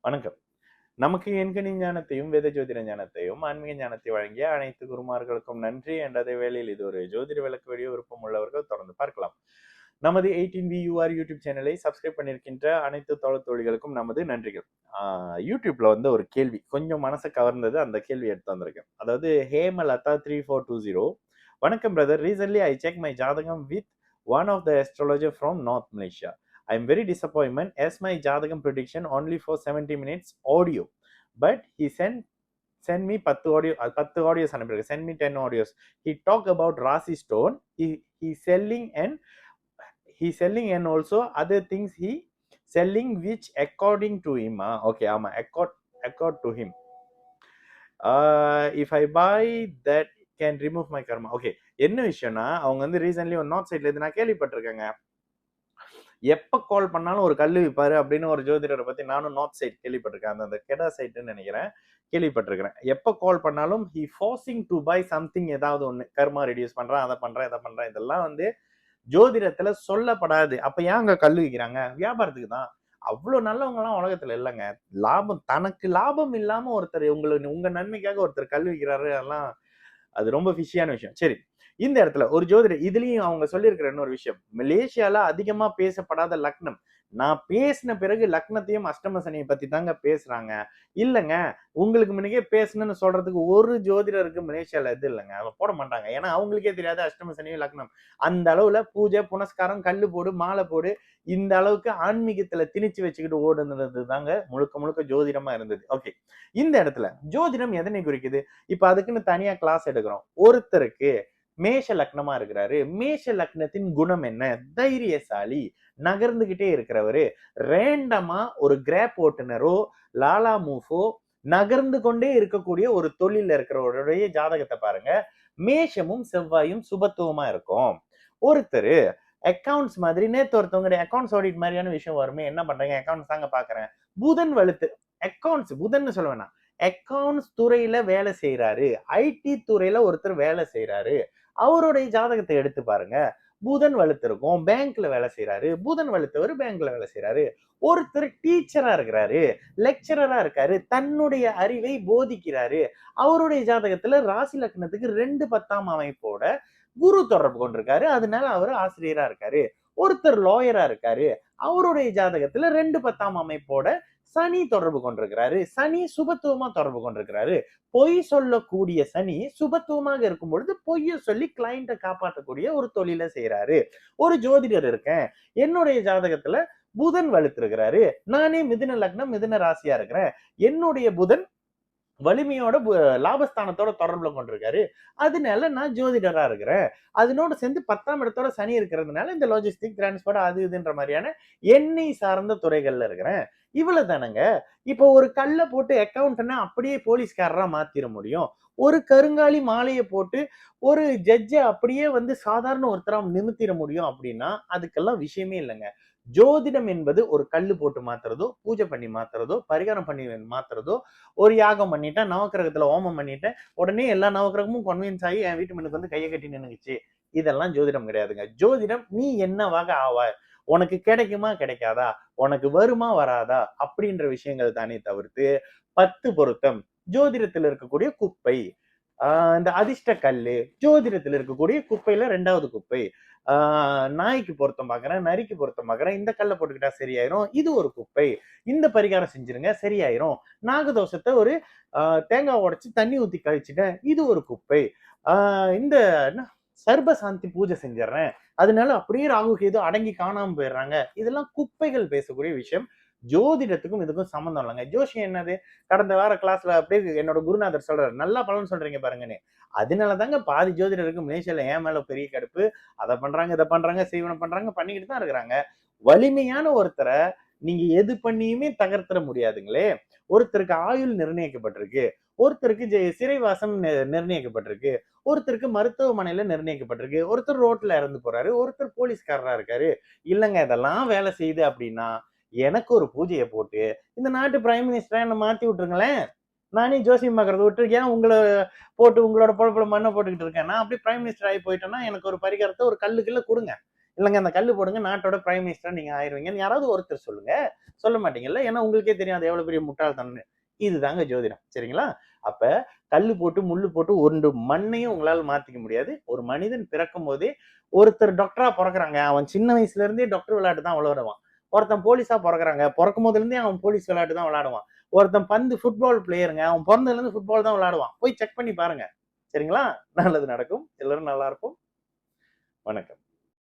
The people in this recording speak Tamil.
வணக்கம். நமக்கு எண்கணி ஞானத்தையும், வேத ஜோதிட ஞானத்தையும், ஆன்மீக ஞானத்தை வழங்கிய அனைத்து குருமார்களுக்கும் நன்றி. என்ற அதே வேளையில் இது ஒரு ஜோதிட விளக்கு வீடியோ. விருப்பம் உள்ளவர்கள் தொடர்ந்து பார்க்கலாம். நமது 18VUR யூடியூப் சேனலை சப்ஸ்கிரைப் பண்ணியிருக்கின்ற அனைத்து தோழிகளுக்கும் நமது நன்றிகள். யூடியூப்ல வந்து ஒரு கேள்வி கொஞ்சம் மனசை கவர்ந்தது. அந்த கேள்வி எடுத்து வந்திருக்கேன். அதாவது ஹேமலதா 3420, வணக்கம் brother. Recently I check my ஜாதகம் with one of the astrologer from North Malaysia. I'm very disappointment as my Jadagam prediction only for 70 minutes audio. But he send me 10 audio, 10 audios அனுப்பிருக்கு. Send me 10 audios. He talk about Rasi stone. He selling and also other things he selling which according to him. Okay, accord to him. If I buy that can remove my karma. Okay, என்ன விஷயம்னா அவங்க வந்து ரீசன்ட்லி ஒரு நார்த் சைட்ல இருந்து நான் கேள்விப்பட்டிருக்கேங்க. எப்ப கால் பண்ணாலும் ஒரு கல்லு விற்பாரு அப்படின்னு ஒரு ஜோதிடரை பத்தி நானும் நார்த் சைட் கேள்விப்பட்டிருக்கேன். அந்த கெடா சைட்னு நினைக்கிறேன், கேள்விப்பட்டிருக்கிறேன். எப்ப கால் பண்ணாலும் he forcing to buy something, ஏதாவது ஒண்ணு கர்மா ரெடியூஸ் பண்றேன், அதை பண்றேன், இதை பண்றேன். இதெல்லாம் வந்து ஜோதிடத்துல சொல்லப்படாது. அப்ப ஏன் அங்க கல்லு விற்கிறாங்க? வியாபாரத்துக்கு தான். அவ்வளவு நல்லவங்க எல்லாம் உலகத்துல இல்லைங்க. லாபம், தனக்கு லாபம் இல்லாம ஒருத்தர் உங்க நன்மைக்காக ஒருத்தர் கல்லு விற்கிறாரு, அதெல்லாம் அது ரொம்ப ஃபிஷியான விஷயம். சரி, இந்த இடத்துல ஒரு ஜோதிடர் இதுலயும் அவங்க சொல்லியிருக்கிற இன்னொரு விஷயம், மலேசியால அதிகமா பேசப்படாத லக்னம். நான் பேசின பிறகு லக்னத்தையும் அஷ்டம சனியை பத்தி தாங்க பேசுறாங்க. இல்லைங்க, உங்களுக்கு முன்னே பேசணும்னு சொல்றதுக்கு ஒரு ஜோதிடருக்கு மலேசியால இது இல்லைங்க, அவங்க போட மாட்டாங்க. ஏன்னா அவங்களுக்கே தெரியாது அஷ்டம சனியும் லக்னம். அந்த அளவுல பூஜை புனஸ்காரம், கல்லு போடு, மாலை போடு, இந்த அளவுக்கு ஆன்மீகத்துல திணிச்சு வச்சுக்கிட்டு ஓடுனது தாங்க முழுக்க முழுக்க ஜோதிடமா இருந்தது. ஓகே, இந்த இடத்துல ஜோதிடம் எதனை குறிக்குது? இப்ப அதுக்குன்னு தனியா கிளாஸ் எடுக்கிறோம். ஒருத்தருக்கு மேஷ லக்னமா இருக்கிறாரு. மேஷ லக்னத்தின் குணம் என்ன? தைரியசாலி, நகர்ந்துகிட்டே இருக்கிறவரு. ரேண்டமா ஒரு கிராப் ஓட்டுனரோ லாலா மூஃபோ நகர்ந்து கொண்டே இருக்கக்கூடிய ஒரு தொழில இருக்கிறவருடைய ஜாதகத்தை பாருங்க. மேஷமும் செவ்வாயும் சுபத்துவமா இருக்கும். ஒருத்தர் அக்கௌண்ட்ஸ் மாதிரி, நேத்து ஒருத்தவங்க அக்கௌண்ட்ஸ் ஆடிட் மாதிரியான விஷயம் வருமே, என்ன பண்றீங்க? அக்கௌண்ட்ஸ் தாங்க பாக்குறேன். புதன் வலுத்து அக்கௌண்ட்ஸ், புதன் சொல்லுவேன்னா அக்கௌண்ட்ஸ் துறையில வேலை செய்யறாரு. ஐடி துறையில ஒருத்தர் வேலை செய்யறாரு. அவருடைய ஜாதகத்தை எடுத்து பாருங்க. புதன் வலுத்து இருக்கும், பேங்க்ல வேலை செய்யறாரு. புதன் வலுத்தவர் பேங்க்ல வேலை செய்யறாரு. ஒருத்தர் டீச்சரா இருக்கிறாரு, லெக்சரரா இருக்காரு, தன்னுடைய அறிவை போதிக்கிறாரு. அவருடைய ஜாதகத்துல ராசி லக்னத்துக்கு 2 10ஆம் அமைப்போட குரு தொடர்பு கொண்டிருக்காரு. அதனால அவர் ஆசிரியரா இருக்காரு. ஒருத்தர் லாயரா இருக்காரு. அவருடைய ஜாதகத்துல 2 10ஆம் அமைப்போட சனி தொடர்பு கொண்டிருக்கிறாரு. சனி சுபத்துவமா தொடர்பு கொண்டிருக்கிறாரு. பொய் சொல்லக்கூடிய சனி சுபத்துவமாக இருக்கும் பொழுது பொய்ய சொல்லி கிளைண்ட்டை காப்பாற்றக்கூடிய ஒரு தொழிலை செய்யறாரு. ஒரு ஜோதிடர் இருக்கேன், என்னுடைய ஜாதகத்துல புதன் வலுத்திருக்கிறாரு. நானே மிதுன லக்னம், மிதுன ராசியா இருக்கிறேன். என்னுடைய புதன் வலிமையோட லாபஸ்தானத்தோட தொடர்புல கொண்டிருக்காரு. அதனால நான் ஜோதிடரா இருக்கிறேன். அதனோட சேர்ந்து 10ஆம் இடத்தோட சனி இருக்கிறதுனால இந்த லாஜிஸ்டிக், டிரான்ஸ்போர்ட், அது இதுன்ற மாதிரியான எண்ணெய் சார்ந்த துறைகள்ல இருக்கிறேன். இவ்வளவு தானங்க. இப்போ ஒரு கல்லை போட்டு அக்கௌண்ட்னா அப்படியே போலீஸ்காரரா மாத்திர முடியும். ஒரு கருங்காலி மாலையை போட்டு ஒரு ஜட்ஜை அப்படியே வந்து சாதாரண ஒருத்தரா நிமித்திட முடியும் அப்படின்னா அதுக்கெல்லாம் விஷயமே இல்லைங்க. ஜோதிடம் என்பது ஒரு கல்லு போட்டு மாத்துறதோ, பூஜை பண்ணி மாத்துறதோ, பரிகாரம் பண்ணி மாத்துறதோ, ஒரு யாகம் பண்ணிட்டேன், நவக்கிரகத்துல ஹோமம் பண்ணிட்டேன், உடனே எல்லா நவக்கிரகமும் கன்வின்ஸ் ஆகி என் வீட்டு மனுக்கு வந்து கையை கட்டி நின்னுச்சு. இதெல்லாம் ஜோதிடம் கிடையாதுங்க. ஜோதிடம் நீ என்னவாக ஆவாய், உனக்கு கிடைக்குமா கிடைக்காதா, உனக்கு வருமா வராதா அப்படின்ற விஷயங்கள் தானே தவிர்த்து 10 பொருத்தம் ஜோதிடத்தில் இருக்கக்கூடிய குப்பை. இந்த அதிர்ஷ்ட கல்லு ஜோதிடத்தில் இருக்கக்கூடிய குப்பையில 2வது குப்பை. நாய்க்கு பொருத்தம் பாக்குறேன், நரிக்கு பொருத்தம் பாக்குறேன், இந்த கல்லை போட்டுக்கிட்டா சரியாயிரும், இது ஒரு குப்பை. இந்த பரிகாரம் செஞ்சிருங்க சரியாயிரும். நாகதோஷத்தை ஒரு தேங்காய் உடைச்சு தண்ணி ஊத்தி கழிச்சுட்டேன், இது ஒரு குப்பை. இந்த சர்பசாந்தி பூஜை செஞ்சிடறேன், அதனால அப்படியே ராகு கேது அடங்கி காணாம போயிடுறாங்க. இதெல்லாம் குப்பைகள் பேசக்கூடிய விஷயம். ஜோதிடத்துக்கும் இதுக்கும் சம்மந்தம் இல்லைங்க. ஜோஷியம் என்னது? கடந்த வார கிளாஸ்ல அப்படியே என்னோட குருநாதர் சொல்றாரு, நல்லா பலன் சொல்றீங்க பாருங்கன்னு. அதனாலதாங்க பாதி ஜோதிடருக்கு மலேசியால ஏன் மேல பெரிய கடுப்பு. அதை பண்றாங்க, இதை பண்றாங்க, செய்வனம் பண்றாங்க, பண்ணிக்கிட்டு தான் இருக்கிறாங்க. வலிமையான ஒருத்தரை நீங்க எது பண்ணியுமே தகர்த்திட முடியாதுங்களே. ஒருத்தருக்கு ஆயுள் நிர்ணயிக்கப்பட்டிருக்கு, ஒருத்தருக்கு சிறைவாசம் நிர்ணயிக்கப்பட்டிருக்கு, ஒருத்தருக்கு மருத்துவமனையில நிர்ணயிக்கப்பட்டிருக்கு, ஒருத்தர் ரோட்ல இறந்து போறாரு, ஒருத்தர் போலீஸ்காரரா இருக்காரு. இல்லைங்க, இதெல்லாம் வேலை செய்யுது அப்படின்னா எனக்கு ஒரு பூஜையை போட்டு இந்த நாட்டு பிரைம் மினிஸ்டரா என்ன மாத்தி விட்டுருங்களேன். நானே ஜோசியம் பார்க்கறத விட்டு ஏன் உங்களை போட்டு உங்களோட பொழப்புல மண்ணை போட்டுக்கிட்டு இருக்கேன். நான் அப்படி பிரைம் மினிஸ்டர் ஆகி போயிட்டேன்னா எனக்கு ஒரு பரிகாரத்தை, ஒரு கல்லுக்குள்ள கொடுங்க. இல்லைங்க அந்த கல்லு போடுங்க நாட்டோட பிரைம் மினிஸ்டர் நீங்க ஆயிருவீங்கன்னு யாராவது ஒருத்தர் சொல்லுங்க. சொல்ல மாட்டீங்கல்ல. ஏன்னா உங்களுக்கே தெரியும் அது எவ்வளவு பெரிய முட்டாள்தனம்னு. இதுதாங்க ஜோதிடம். சரிங்களா? அப்ப கல்லு போட்டு, முள்ளு போட்டு ஒரு மண்ணையும் உங்களால மாத்திக்க முடியாது. ஒரு மனிதன் பிறக்கும் போதே ஒருத்தர் டாக்டரா பொறக்குறாங்க. அவன் சின்ன வயசுல இருந்தே டாக்டர் விளையாட்டு தான் விளையாடுவான். ஒருத்தன் போலீஸா பொறக்குறாங்க. பொறக்கும் போதுல இருந்தே அவன் போலீஸ் விளையாட்டு தான் விளையாடுவான். ஒருத்தன் ஃபுட்பால் பிளேயருங்க. அவன் பொறந்ததுல இருந்து ஃபுட்பால் தான் விளையாடுவான். போய் செக் பண்ணி பாருங்க. சரிங்களா? நல்லது நடக்கும். எல்லாரும் நல்லா இருப்போம். வணக்கம்.